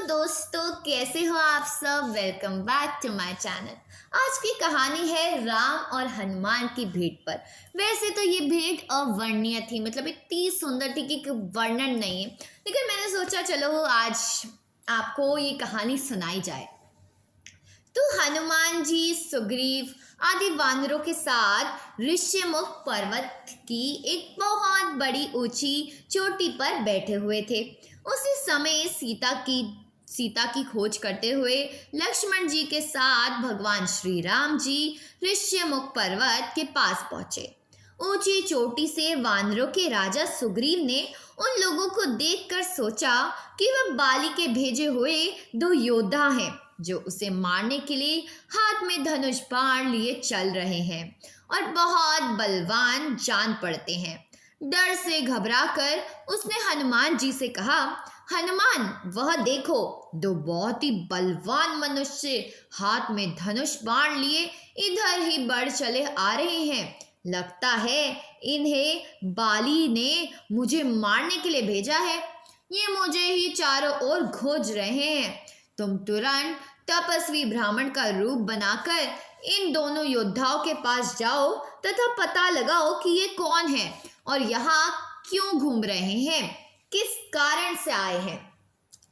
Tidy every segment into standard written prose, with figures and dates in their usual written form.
दोस्तों, कैसे हो आप सब। Welcome back to my channel. आज की कहानी है राम और हनुमान की भेंट पर। वैसे तो ये भेंट अवर्णनीय थी, मतलब इतनी सुंदर थी कि वर्णन नहीं है, लेकिन मैंने सोचा चलो आज आपको ये कहानी सुनाई जाए। तो हनुमान जी सुग्रीव आदि वानरों के साथ ऋष्यमुख पर्वत की एक बहुत बड़ी ऊंची चोटी पर बैठे हुए थे। उसी समय सीता की खोज करते हुए लक्ष्मण जी के साथ भगवान श्री राम जी ऋष्यमुख पर्वत के पास पहुंचे। ऊंची चोटी से वानरों के राजा सुग्रीव ने उन लोगों को देखकर सोचा कि वह बाली के भेजे हुए दो योद्धा हैं जो उसे मारने के लिए हाथ में धनुष बाण लिए चल रहे हैं और बहुत बलवान जान पड़ते हैं। डर से घबराकर उसने हनुमान जी से कहा, हनुमान, वह देखो, दो बहुत ही बलवान मनुष्य हाथ में धनुष बाण लिए इधर ही बढ़ चले आ रहे हैं। लगता है इन्हें बाली ने मुझे मारने के लिए भेजा है। ये मुझे ही चारों ओर खोज रहे हैं। तुम तुरंत तपस्वी ब्राह्मण का रूप बनाकर इन दोनों योद्धाओं के पास जाओ तथा पता लगाओ कि ये कौन है और यहाँ क्यों घूम रहे हैं, किस कारण से आए हैं।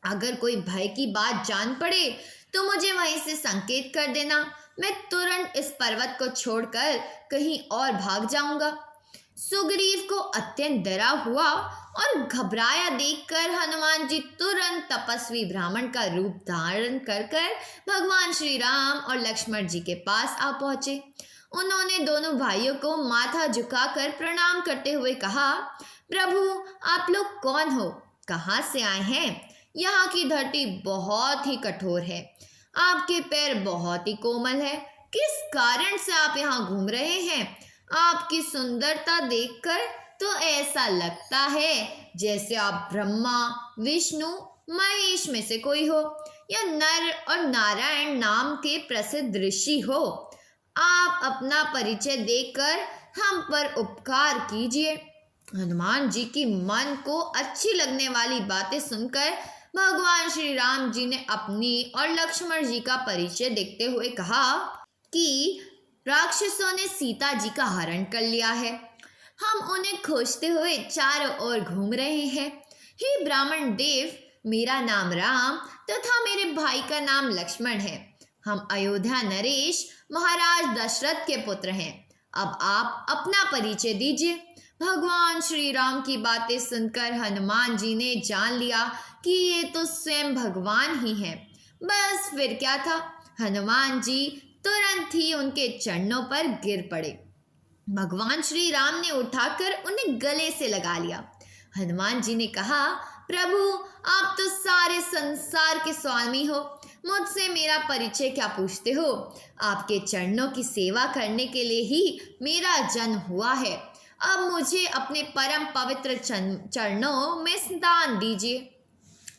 अगर कोई भय की बात जान पड़े तो मुझे वहीं से संकेत कर देना। मैं तुरंत इस पर्वत को छोड़कर कहीं और भाग जाऊंगा। सुग्रीव को अत्यंत डरा हुआ और घबराया देखकर हनुमान जी तुरंत तपस्वी ब्राह्मण का रूप धारण कर भगवान श्री राम और लक्ष्मण जी के पास आ पहुंचे। उन्होंने दोनों भाइयों को माथा झुकाकर प्रणाम करते हुए कहा, प्रभु, आप लोग कौन हो, कहाँ से आए हैं। यहाँ की धरती बहुत ही कठोर है, आपके पैर बहुत ही कोमल है। किस कारण से आप यहाँ घूम रहे हैं। आपकी सुंदरता देखकर तो ऐसा लगता है जैसे आप ब्रह्मा, विष्णु, महेश में से कोई हो या नर और नारायण नाम के प्रसिद्ध ऋषि हो। आप अपना परिचय देकर हम पर उपकार कीजिए। हनुमान जी की मन को अच्छी लगने वाली बातें सुनकर भगवान श्री राम जी ने अपनी और लक्ष्मण जी का परिचय देखते हुए कहा कि राक्षसों ने सीता जी का हरण कर लिया है। हम उन्हें खोजते हुए चारों ओर घूम रहे हैं। हे ब्राह्मण देव, मेरा नाम राम तथा मेरे भाई का नाम लक्ष्मण है। हम अयोध्या नरेश महाराज दशरथ के पुत्र हैं। अब आप अपना परिचय दीजिए। भगवान श्री राम की बातें सुनकर हनुमान जी ने जान लिया कि ये तो स्वयं भगवान ही हैं। बस फिर क्या था, हनुमान जी तुरंत ही उनके चरणों पर गिर पड़े। भगवान श्री राम ने उठाकर उन्हें गले से लगा लिया। हनुमान जी ने कहा, प्रभु, आप तो सारे संसार के स्वामी हो, मुझसे मेरा परिचय क्या पूछते हो। आपके चरणों की सेवा करने के लिए ही मेरा जन्म हुआ है। अब मुझे अपने परम पवित्र चरणों में स्नान दीजिए।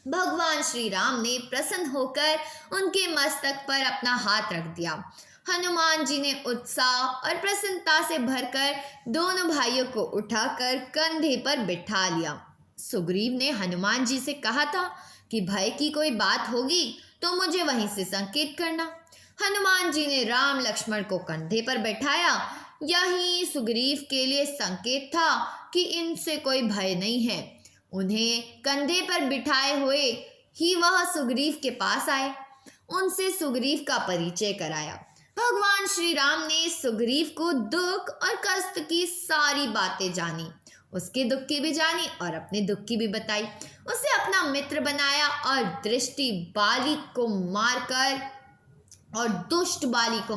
भगवान श्री राम ने प्रसन्न होकर उनके मस्तक पर अपना हाथ रख दिया। हनुमान जी ने उत्साह और प्रसन्नता से भरकर दोनों भाइयों को उठाकर कंधे पर बिठा लिया। सुग्रीव ने हनुमान जी से कहा था कि भय की कोई बात होगी तो मुझे वहीं से संकेत करना। हनुमान जी ने राम लक्ष्मण को कंधे पर बैठाया। यही सुग्रीव के लिए संकेत था कि इनसे कोई भय नहीं है। उन्हें कंधे पर बिठाए हुए ही वह सुग्रीव के पास आए। उनसे सुग्रीव का परिचय कराया। भगवान श्री राम ने सुग्रीव को दुख और कष्ट की सारी बातें जानी, उसके दुख की भी जानी और अपने दुख की भी बताई। उसे अपना मित्र बनाया और दुष्ट बाली को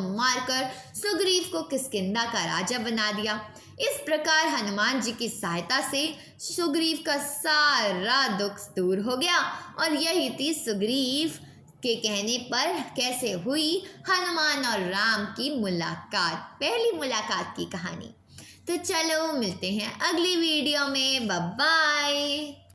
मारकर सुग्रीव को किष्किंधा का राजा बना दिया। इस प्रकार हनुमान जी की सहायता से सुग्रीव का सारा दुख दूर हो गया और यही थी सुग्रीव के कहने पर कैसे हुई हनुमान और राम की मुलाकात, पहली मुलाकात की कहानी। तो चलो मिलते हैं अगली वीडियो में। Bye bye.